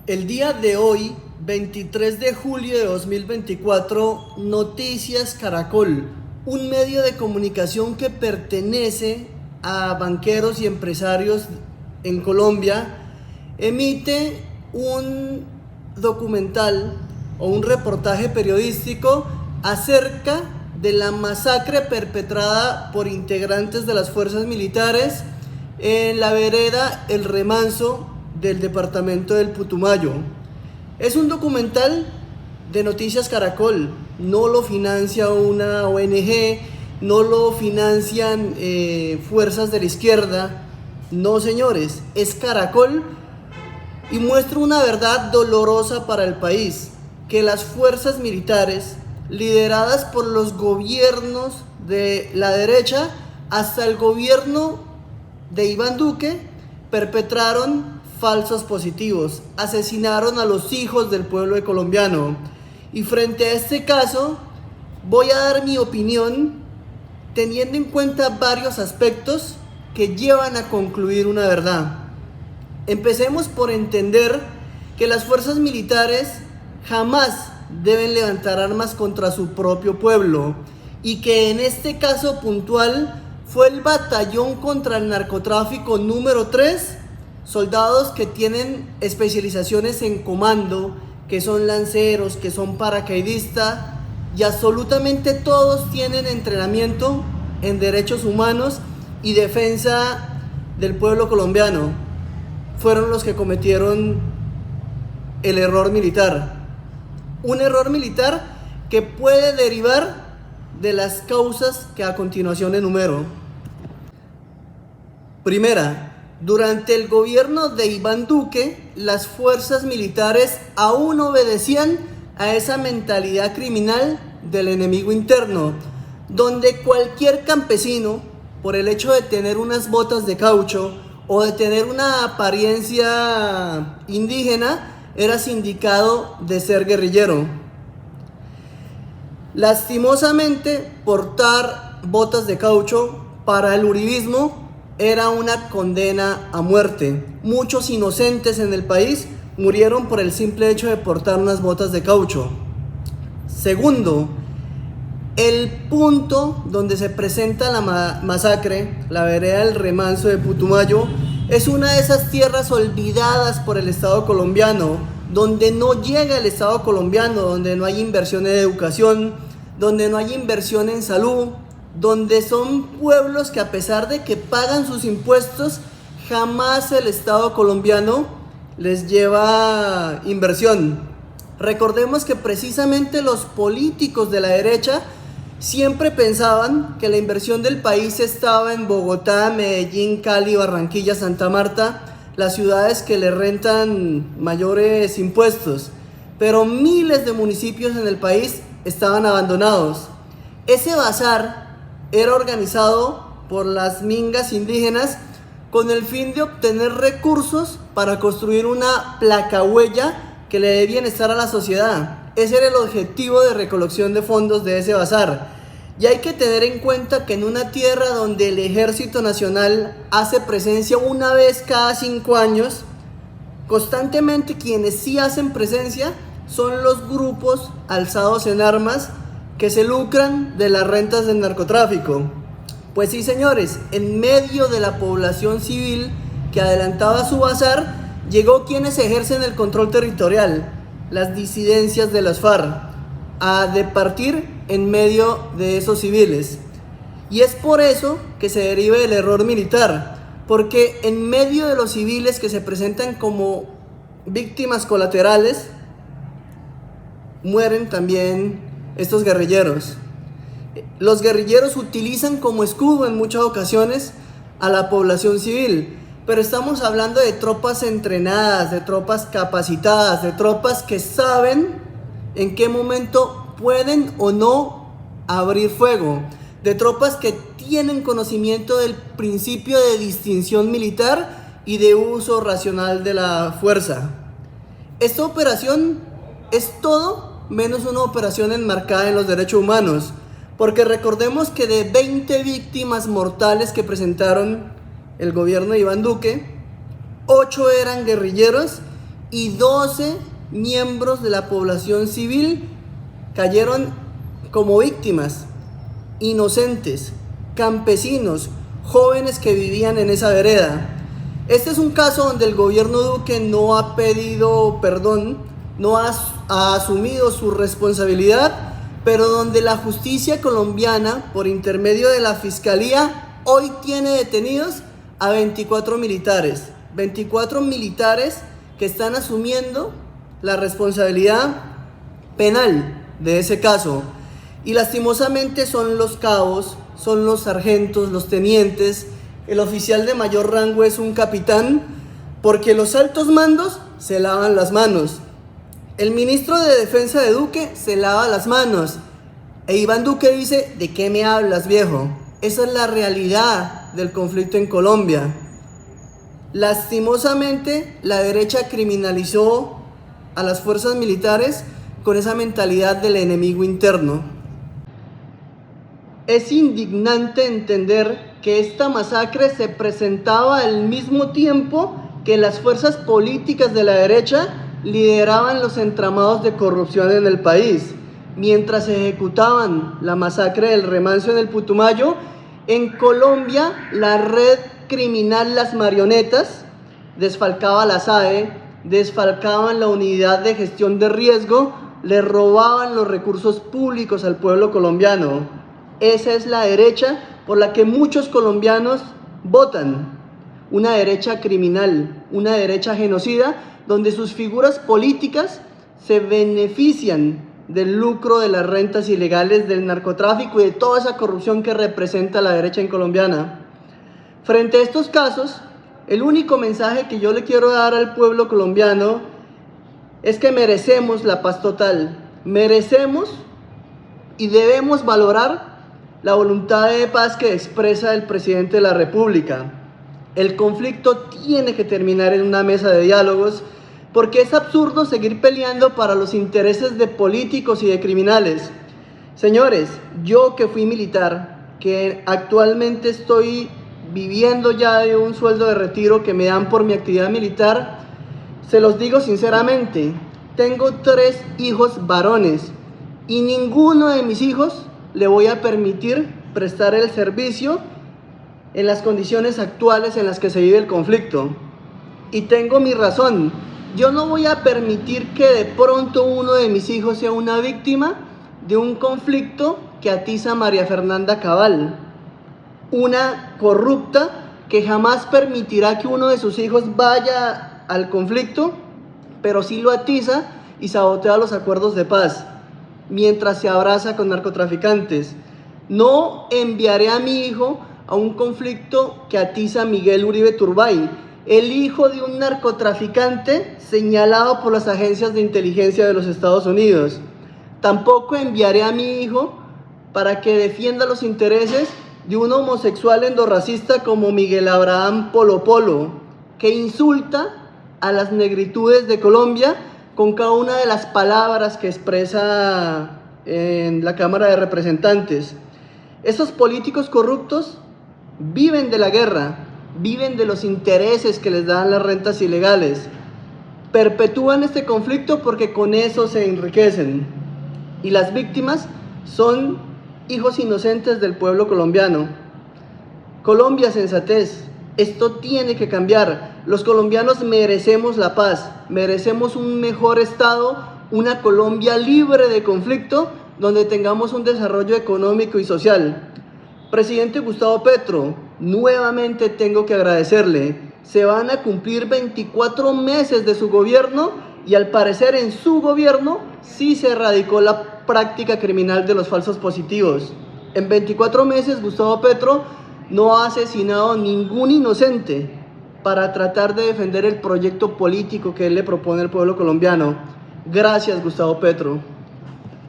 El día de hoy, 23 de julio de 2024, Noticias Caracol, un medio de comunicación que pertenece a banqueros y empresarios en Colombia, emite un documental o un reportaje periodístico acerca de la masacre perpetrada por integrantes de las fuerzas militares en la vereda El Remanso del departamento del Putumayo. Es un documental de Noticias Caracol, no lo financia una ONG, no lo financian fuerzas de la izquierda, no señores, es Caracol y muestra una verdad dolorosa para el país, que las fuerzas militares, lideradas por los gobiernos de la derecha hasta el gobierno de Iván Duque, perpetraron falsos positivos, asesinaron a los hijos del pueblo colombiano. Y frente a este caso, voy a dar mi opinión teniendo en cuenta varios aspectos que llevan a concluir una verdad. Empecemos por entender que las fuerzas militares jamás deben levantar armas contra su propio pueblo y que en este caso puntual fue el batallón contra el narcotráfico número 3, soldados que tienen especializaciones en comando, que son lanceros, que son paracaidistas y absolutamente todos tienen entrenamiento en derechos humanos y defensa del pueblo colombiano. Fueron los que cometieron el error militar. Un error militar que puede derivar de las causas que a continuación enumero. Primera, durante el gobierno de Iván Duque, las fuerzas militares aún obedecían a esa mentalidad criminal del enemigo interno, donde cualquier campesino, por el hecho de tener unas botas de caucho o de tener una apariencia indígena, era sindicado de ser guerrillero. Lastimosamente, portar botas de caucho para el uribismo era una condena a muerte. Muchos inocentes en el país murieron por el simple hecho de portar unas botas de caucho. Segundo, el punto donde se presenta la masacre, la vereda del Remanso de Putumayo, es una de esas tierras olvidadas por el Estado colombiano, donde no llega el Estado colombiano, donde no hay inversión en educación, donde no hay inversión en salud, donde son pueblos que a pesar de que pagan sus impuestos, jamás el Estado colombiano les lleva inversión. Recordemos que precisamente los políticos de la derecha siempre pensaban que la inversión del país estaba en Bogotá, Medellín, Cali, Barranquilla, Santa Marta, las ciudades que le rentan mayores impuestos, pero miles de municipios en el país estaban abandonados. Ese bazar era organizado por las mingas indígenas con el fin de obtener recursos para construir una placahuella que le dé bienestar a la sociedad. Ese era el objetivo de recolección de fondos de ese bazar. Y hay que tener en cuenta que en una tierra donde el Ejército Nacional hace presencia una vez cada 5 años, constantemente quienes sí hacen presencia son los grupos alzados en armas que se lucran de las rentas del narcotráfico. Pues sí, señores, en medio de la población civil que adelantaba su bazar, llegó quienes ejercen el control territorial, las disidencias de las FARC, a departir en medio de esos civiles. Y es por eso que se deriva el error militar, porque en medio de los civiles que se presentan como víctimas colaterales, mueren también estos guerrilleros. Los guerrilleros utilizan como escudo en muchas ocasiones a la población civil, pero estamos hablando de tropas entrenadas, de tropas capacitadas, de tropas que saben en qué momento pueden o no abrir fuego, de tropas que tienen conocimiento del principio de distinción militar y de uso racional de la fuerza. Esta operación es todo menos una operación enmarcada en los derechos humanos, porque recordemos que de 20 víctimas mortales que presentaron el gobierno de Iván Duque, 8 eran guerrilleros y 12 miembros de la población civil cayeron como víctimas, inocentes, campesinos, jóvenes que vivían en esa vereda. Este es un caso donde el gobierno Duque no ha pedido perdón, no ha asumido su responsabilidad, pero donde la justicia colombiana, por intermedio de la fiscalía, hoy tiene detenidos a 24 militares. 24 militares que están asumiendo la responsabilidad penal de ese caso. Y lastimosamente son los cabos, son los sargentos, los tenientes, el oficial de mayor rango es un capitán, porque los altos mandos se lavan las manos. El ministro de Defensa de Duque se lava las manos. E Iván Duque dice, ¿de qué me hablas, viejo? Esa es la realidad del conflicto en Colombia. Lastimosamente, la derecha criminalizó a las fuerzas militares con esa mentalidad del enemigo interno. Es indignante entender que esta masacre se presentaba al mismo tiempo que las fuerzas políticas de la derecha lideraban los entramados de corrupción en el país. Mientras ejecutaban la masacre del Remanso en el Putumayo, en Colombia la red criminal Las Marionetas desfalcaba la SAE, desfalcaban la unidad de gestión de riesgo, le robaban los recursos públicos al pueblo colombiano. Esa es la derecha por la que muchos colombianos votan. Una derecha criminal, una derecha genocida, donde sus figuras políticas se benefician del lucro de las rentas ilegales, del narcotráfico y de toda esa corrupción que representa la derecha en colombiana. Frente a estos casos, el único mensaje que yo le quiero dar al pueblo colombiano es que merecemos la paz total, merecemos y debemos valorar la voluntad de paz que expresa el presidente de la República. El conflicto tiene que terminar en una mesa de diálogos, porque es absurdo seguir peleando para los intereses de políticos y de criminales. Señores, yo que fui militar, que actualmente estoy viviendo ya de un sueldo de retiro que me dan por mi actividad militar, se los digo sinceramente, tengo 3 hijos varones y ninguno de mis hijos le voy a permitir prestar el servicio en las condiciones actuales en las que se vive el conflicto. Y tengo mi razón. Yo no voy a permitir que de pronto uno de mis hijos sea una víctima de un conflicto que atiza María Fernanda Cabal, una corrupta que jamás permitirá que uno de sus hijos vaya al conflicto, pero sí lo atiza y sabotea los acuerdos de paz, mientras se abraza con narcotraficantes. No enviaré a mi hijo a un conflicto que atiza a Miguel Uribe Turbay, el hijo de un narcotraficante señalado por las agencias de inteligencia de los Estados Unidos. Tampoco enviaré a mi hijo para que defienda los intereses de un homosexual endorracista como Miguel Abraham Polo Polo, que insulta a las negritudes de Colombia con cada una de las palabras que expresa en la Cámara de Representantes. Estos políticos corruptos viven de la guerra, viven de los intereses que les dan las rentas ilegales, perpetúan este conflicto porque con eso se enriquecen, y las víctimas son hijos inocentes del pueblo colombiano. Colombia, sensatez, esto tiene que cambiar. Los colombianos merecemos la paz, merecemos un mejor estado, una Colombia libre de conflicto, donde tengamos un desarrollo económico y social. Presidente Gustavo Petro, nuevamente tengo que agradecerle. Se van a cumplir 24 meses de su gobierno y al parecer en su gobierno sí se erradicó la práctica criminal de los falsos positivos. En 24 meses Gustavo Petro no ha asesinado a ningún inocente para tratar de defender el proyecto político que él le propone al pueblo colombiano. Gracias, Gustavo Petro.